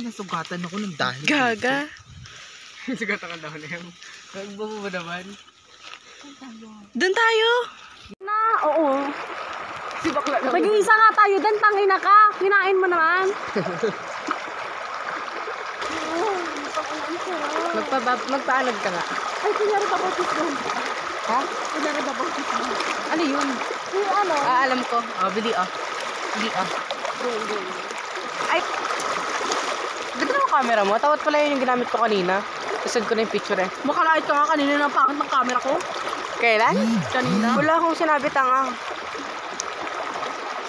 nasugatan ako ng dahil. Gaga. Nasugatan ka dahil yan. Nagbago ba naman? Doon tayo. Na, oo. Si bakla na. Nag-iisa nga tayo din, tangina ka. Kinain mo naman. Magpaalag ka nga. Ay, kunyari ba bautis doon? Ha? Kunyari ba bautis doon? Ano yun? Yung ano? Alam ko. Bili Bili Ay! Ganda ng camera mo. Tawat pala yun yung ginamit ko kanina. Isad ko na yung picture eh. Makalait ka nga kanina ng pangit ng camera ko. Kailan? Kanina. Wala akong sinabi tanga.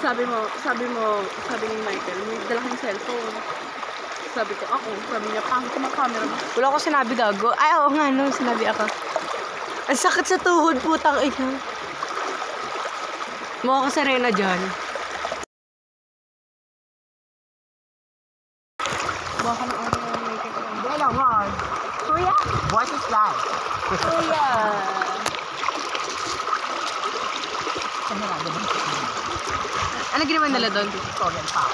Sabi ni Michael, may dala kang cellphone. Sabi ko ako, sabi niya, pangit ng camera mo. Wala akong sinabi gago. Ay, oo nga no. Sinabi ako. Ang sakit sa tuhod, putang ina. Mukha ka Serena dyan. Baka na ano yung Michael. Hindi lang, man. Kuya? What is life? Kuya! Kamerado ba? Ano ginawa nila doon? Tutorial pa.